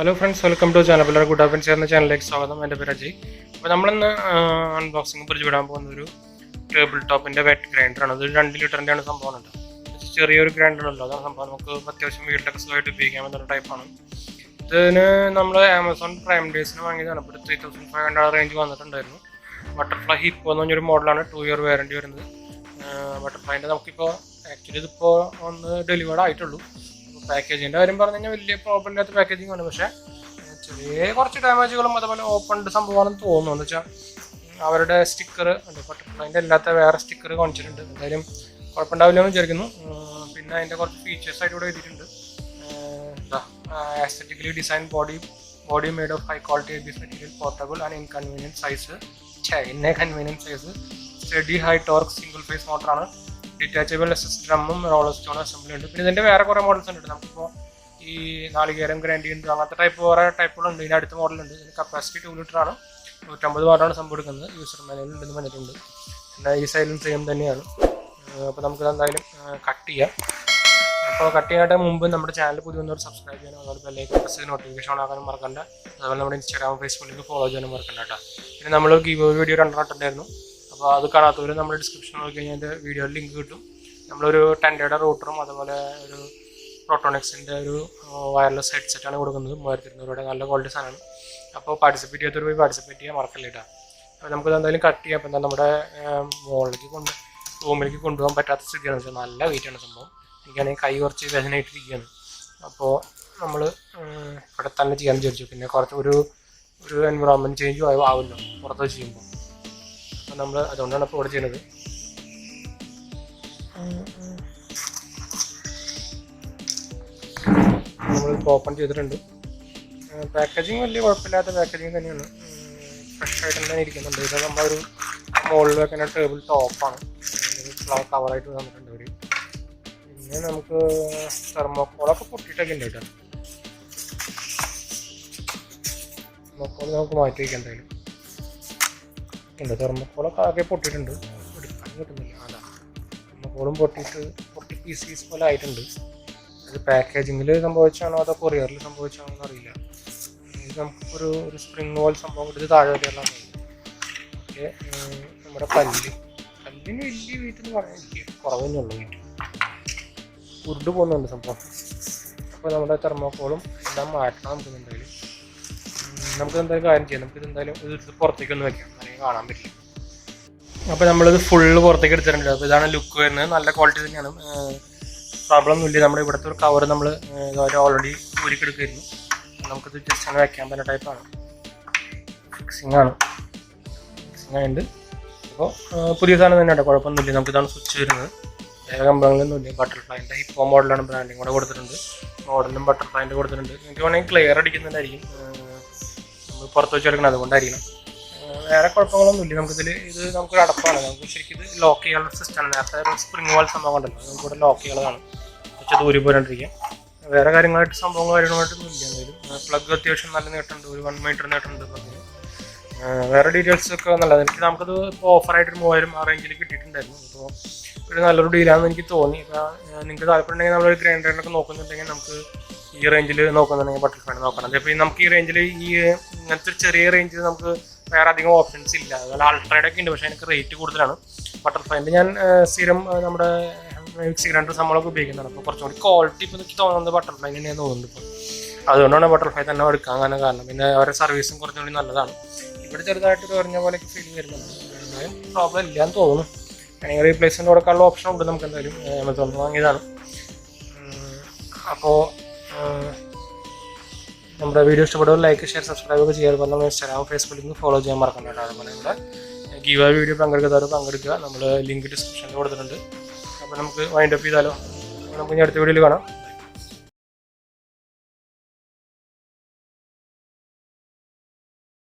Hello friends, welcome to channel. 𝙑𝙞𝙙𝙯 ചാനലിലേക്ക് സ്വാഗതം. എൻ്റെ പേര് അജയ്. അപ്പോൾ നമ്മളിന്ന് അൺബോക്സിംഗ് പരിചയപ്പെടാൻ പോകുന്ന ഒരു ടേബിൾ ടോപ്പിൻ്റെ വെറ്റ് ഗ്രൈൻഡറാണ്. അത് 2 ലിറ്ററിൻ്റെ ആണ് സംഭവം ഉണ്ട്. ചെറിയൊരു ഗ്രൈൻഡറുണ്ടല്ലോ, അതാണ് സംഭവം. നമുക്ക് അത്യാവശ്യം വീട്ടിലൊക്കെ സുഖമായിട്ട് ഉപയോഗിക്കാൻ പറ്റുന്ന ടൈപ്പാണ്. ഇതിന് നമ്മൾ ആമസോൺ പ്രൈം ഡേയ്സിന് വാങ്ങിയതാണ്. ഇപ്പോൾ 3500 റേഞ്ച് വന്നിട്ടുണ്ടായിരുന്നു. ബട്ടർഫ്ലൈ ഹിപ്പോ എന്ന് പറഞ്ഞൊരു മോഡലാണ്. 2 ഇയർ വാറൻറ്റി വരുന്നത്. ബട്ടർഫ്ലൈൻ്റെ നമുക്കിപ്പോൾ ആക്ച്വലി ഇതിപ്പോൾ ഒന്ന് ഡെലിവേർഡ് ആയിട്ടുള്ളൂ. പാക്കേജിൻ്റെ കാര്യം പറഞ്ഞു കഴിഞ്ഞാൽ വലിയ പ്രോബ്ലം ഇല്ലാത്ത പാക്കേജിങ് ആണ്. പക്ഷേ ചെറിയ കുറച്ച് ഡാമേജുകളും അതുപോലെ ഓപ്പൺഡ് സംഭവമാണെന്ന് തോന്നുന്നു. എന്ന് വെച്ചാൽ അവരുടെ സ്റ്റിക്കർ ഉണ്ട്, ബട്ടർഫ്ലൈൻ്റെ അല്ലാത്ത വേറെ സ്റ്റിക്കർ കാണിച്ചിട്ടുണ്ട്. എന്തായാലും കുഴപ്പമുണ്ടാവില്ല എന്ന് വിചാരിക്കുന്നു. പിന്നെ അതിൻ്റെ കുറച്ച് ഫീച്ചേഴ്സായിട്ട് ഇവിടെ എഴുതിയിട്ടുണ്ട്. Aesthetically design body made of high quality ABS material, portable and inconvenient size, sturdy high torque, single phase മോട്ടറാണ്, ഡിറ്റാച്ചബിൾ SS ഡ്രമ്മും റോളർ സ്റ്റോൺ അസംബ്ലി ഉണ്ട്. പിന്നെ ഇതിൻ്റെ വേറെ കുറേ മോഡൽസ് ഉണ്ട്. നമുക്കിപ്പോൾ ഈ നാളികേരം ഗ്രൈൻഡ് ഉണ്ട്, അങ്ങനത്തെ കുറേ ടൈപ്പുകളുണ്ട്. ഇതിൻ്റെ അടുത്ത മോഡലുണ്ട്. ഇതിന് കപ്പാസിറ്റി 2 ലിറ്ററാണ്, 150 വാട്ടാണ് സംഭവം എടുക്കുന്നത്. യൂസർ മാനുവൽ ഉണ്ടെന്ന് പറഞ്ഞിട്ടുണ്ട്. പിന്നെ ഈ സൈഡിലും സെയിം തന്നെയാണ്. അപ്പോൾ നമുക്കിത് എന്തായാലും കട്ട് ചെയ്യാം. അപ്പോൾ കട്ട് ചെയ്യാനായിട്ട് മുമ്പ് നമ്മുടെ ചാനൽ പുതിയ ഒന്നൊരു സബ്സ്ക്രൈബ് ചെയ്യാനും അതുപോലെ ബെല്ലൈക്കൺ പ്രസ് ചെയ്ത് നോട്ടിഫിക്കേഷൻ ഓൺ ആക്കാനും മറക്കണ്ട. അതുപോലെ നമ്മുടെ ഇൻസ്റ്റാഗ്രാം ഫേസ്ബുക്കിലേക്ക് ഫോളോ ചെയ്യാനും മറക്കണ്ട കേട്ടോ. പിന്നെ നമ്മൾ ഗീവ് വീഡിയോ 2 ഉണ്ടായിരുന്നു. അപ്പോൾ അത് കാണാത്തവർ നമ്മൾ ഡിസ്ക്രിപ്ഷൻ നോക്കി കഴിഞ്ഞാൽ അതിൻ്റെ വീഡിയോയിൽ ലിങ്ക് കിട്ടും. നമ്മളൊരു 10 റൂട്ടറും അതുപോലെ ഒരു പ്രോട്ടോണിക്സിൻ്റെ ഒരു വയർലെസ് ഹെഡ്സെറ്റാണ് കൊടുക്കുന്നത്. 3200 രൂപയുടെ നല്ല ക്വാളിറ്റി സാധനമാണ്. അപ്പോൾ പാർട്ടിസിപ്പേറ്റ് ചെയ്യാത്തവർ പോയി പാർട്ടിസിപ്പേറ്റ് ചെയ്യാൻ മറക്കല്ലേട്ടാ. അപ്പോൾ നമുക്കിത് എന്തായാലും കട്ട് ചെയ്യാം. അപ്പോൾ എന്താ നമ്മുടെ റൂമിലേക്ക് കൊണ്ടുപോകാൻ പറ്റാത്ത സ്ഥിതിയാണെന്ന് വെച്ചാൽ നല്ല വെയിറ്റാണ് സംഭവം. എനിക്കാണെങ്കിൽ കൈ കുറച്ച് വേദനയായിട്ടിരിക്കുകയാണ്. അപ്പോൾ നമ്മൾ ഇവിടെ തന്നെ ചെയ്യാൻ വിചാരിച്ചു. പിന്നെ കുറച്ച് ഒരു എൻവിറോൺമെൻറ്റ് ചേഞ്ചും ആവുമല്ലോ പുറത്ത് വെച്ച് ചെയ്യുമ്പോൾ. അപ്പോൾ നമ്മൾ അതുകൊണ്ടാണ് ഇപ്പോൾ ഇവിടെ ചെയ്യുന്നത്. നമ്മൾ ഓപ്പൺ ചെയ്തിട്ടുണ്ട്. പാക്കേജിങ് വലിയ കുഴപ്പമില്ലാത്ത പാക്കേജിങ് തന്നെയാണ്. ഫ്രഷ് ആയിട്ട് തന്നെ ഇരിക്കുന്നുണ്ട്. ഇത് നമ്മളൊരു മുകളിൽ വെക്കുന്ന ടേബിൾ ടോപ്പാണ്. ഫ്ലവർ കവറായിട്ട് തന്നിട്ടുണ്ട് അവർ. പിന്നെ നമുക്ക് തെർമോക്കോളൊക്കെ പൊട്ടിയിട്ടൊക്കെ ഉണ്ട് കേട്ടോ. തെർമോക്കോൾ നമുക്ക് മാറ്റി വയ്ക്കാം. എന്തായാലും ഉണ്ട്, തെർമോക്കോളൊക്കെ ആകെ പൊട്ടിയിട്ടുണ്ട്. എടുക്കാൻ കിട്ടുന്നില്ല. അതാ തെർമോക്കോളും പൊട്ടി പീസീസ് പോലെ ആയിട്ടുണ്ട്. അത് പാക്കേജിങ്ങിൽ സംഭവിച്ചാണോ അതോ കൊറിയറിൽ സംഭവിച്ചാണോ എന്നറിയില്ല. ഇത് നമുക്കൊരു സ്പ്രിങ് പോലെ സംഭവം കിട്ടിയത് താഴെ വരെയുള്ളതാണ്. ഓക്കെ, നമ്മുടെ കല്ലിന് വലിയ വീട്ടിൽ പറയാൻ എനിക്ക് കുറവെന്നുള്ളൂ. വീട്ടിൽ ഉരുണ്ട് പോകുന്നുണ്ട് സംഭവം. അപ്പോൾ നമ്മുടെ തെർമോക്കോളും എല്ലാം മാറ്റണം. നമുക്കെന്തായാലും കാര്യം ചെയ്യാം. നമുക്കിത് എന്തായാലും ഇത് പുറത്തേക്കൊന്ന് വെക്കാം, അല്ലെങ്കിൽ കാണാൻ പറ്റില്ല. അപ്പോൾ നമ്മളിത് ഫുള്ള് പുറത്തേക്ക് എടുത്തിട്ടുണ്ട്. അപ്പോൾ ഇതാണ് ലുക്ക് വരുന്നത്. നല്ല ക്വാളിറ്റി തന്നെയാണ്, പ്രോബ്ലം ഒന്നുമില്ല. നമ്മുടെ ഇവിടുത്തെ ഒരു കവർ നമ്മൾ ഓൾറെഡി ഊരിക്കെടുക്കുമായിരുന്നു. നമുക്കിത് ജസ്റ്റ് ആണ് വെക്കാൻ പറ്റുന്ന ടൈപ്പാണ്. ഫിക്സിങ് ആയിട്ട്. അപ്പോൾ പുതിയ സാധനം തന്നെയാണ്, കുഴപ്പമൊന്നുമില്ല. നമുക്കിതാണ് സ്വിച്ച് വരുന്നത്. വേറെ കമ്പനികളൊന്നുമില്ല. ബട്ടർഫ്ലൈൻ്റെ ഹിപ്പോ മോഡലാണ്, ബ്രാൻഡിങ് കൂടെ കൊടുത്തിട്ടുണ്ട്. മോഡലും ബട്ടർഫ്ലൈൻ്റെ കൊടുത്തിട്ടുണ്ട്. എനിക്ക് വേണമെങ്കിൽ ക്ലിയർ അടിക്കുന്നുണ്ടായിരിക്കും, നമ്മൾ പുറത്ത് വെച്ച് എടുക്കണം, അതുകൊണ്ടായിരിക്കണം. വേറെ കുഴപ്പങ്ങളൊന്നുമില്ല. ഇത് നമുക്കൊരു അടപ്പാണ്. നമുക്ക് ശരിക്കും ഇത് ലോക്ക് ചെയ്യാനുള്ള സിസ്റ്റമാണ്. നേരത്തെ ഒരു സ്പ്രിങ് പോലെ സംഭവം ഉണ്ടല്ലോ, നമുക്കിവിടെ ലോക്ക് ചെയ്യാനുള്ളതാണ്. പക്ഷേ ദൂരി പോരാണ്ടിരിക്കാം. വേറെ കാര്യങ്ങളായിട്ട് കാര്യങ്ങളായിട്ടൊന്നും ഇല്ല. എന്തായാലും പ്ലഗ് അത്യാവശ്യം നല്ല നേട്ടമുണ്ട്, ഒരു 1 മീറ്റർ നേട്ടമുണ്ട് പ്ലഗിന്. വേറെ ഡീറ്റെയിൽസ് ഒക്കെ നല്ലത്. നമുക്കത് ഇപ്പോൾ ഓഫറായിട്ട് 3000 ആ റേഞ്ചിൽ കിട്ടിയിട്ടുണ്ടായിരുന്നു. അപ്പോൾ ഒരു നല്ലൊരു ഡീലാണെന്ന് എനിക്ക് തോന്നി. അപ്പോൾ നിങ്ങൾക്ക് താല്പര്യമുണ്ടെങ്കിൽ നമ്മളൊരു ഗ്രൈൻഡറിനൊക്കെ നോക്കുന്നുണ്ടെങ്കിൽ നമുക്ക് ഈ റേഞ്ചിൽ നോക്കുന്നുണ്ടെങ്കിൽ ബട്ടർഫ്ലൈ നോക്കണം. അതേപോലെ നമുക്ക് ഈ റേഞ്ചിൽ ഇങ്ങനത്തെ ചെറിയ റേഞ്ചിൽ നമുക്ക് വേറെ അധികം ഓപ്ഷൻസ് ഇല്ല. അതുപോലെ അൾട്രയുടെ ഒക്കെ ഉണ്ട്, പക്ഷേ എനിക്ക് റേറ്റ് കൂടുതലാണ്. ബട്ടർഫ്ലൈൻ്റെ ഞാൻ സ്ഥിരം നമ്മുടെ മിക്സി ഗ്രൈൻഡർ നമ്മളൊക്കെ ഉപയോഗിക്കുന്നതാണ്. അപ്പോൾ കുറച്ചും കൂടി ക്വാളിറ്റി ഇപ്പോൾ എനിക്ക് തോന്നുന്നത് ബട്ടർഫ്ലൈ തന്നെയാണ് തോന്നുന്നത് ഇപ്പോൾ. അതുകൊണ്ടാണ് ബട്ടർഫ്ലൈ തന്നെ എടുക്കാൻ കാരണം. പിന്നെ അവരുടെ സർവീസും കുറച്ചും കൂടി നല്ലതാണ്. ഇവിടെ ചെറുതായിട്ട് പറഞ്ഞ പോലെയൊക്കെ ഫീൽ വരുന്നുണ്ട്. എന്തായാലും പ്രോബ്ലം ഇല്ലയെന്ന് തോന്നുന്നു. അല്ലെങ്കിൽ റീപ്ലേസ്മെൻറ്റ് കൊടുക്കാനുള്ള ഓപ്ഷൻ ഉണ്ട്. നമുക്ക് എന്തായാലും ആമസോണിൽ വാങ്ങിയതാണ്. അപ്പോൾ നമ്മുടെ വീഡിയോ ഇഷ്ടപ്പെടുമ്പോൾ ലൈക്ക്, ഷെയർ, സബ്സ്ക്രൈബ് ഒക്കെ ചെയ്യാറ്. നമ്മൾ ഇൻസ്റ്റാഗ്രാം ഫേസ്ബുക്കിൽ ഫോളോ ചെയ്യാൻ മറക്കണ്ട. അതുപോലെ നമ്മുടെ ഗീവ് വീഡിയോ പങ്കെടുക്കുക. നമ്മൾ ലിങ്ക് ഡിസ്ക്രിപ്ഷനിൽ കൊടുത്തിട്ടുണ്ട്. അപ്പോൾ നമുക്ക് വൈൻഡ് അപ്പ് ചെയ്താലോ. നമുക്ക് ഇനി അടുത്ത വീഡിയോയിൽ കാണാം.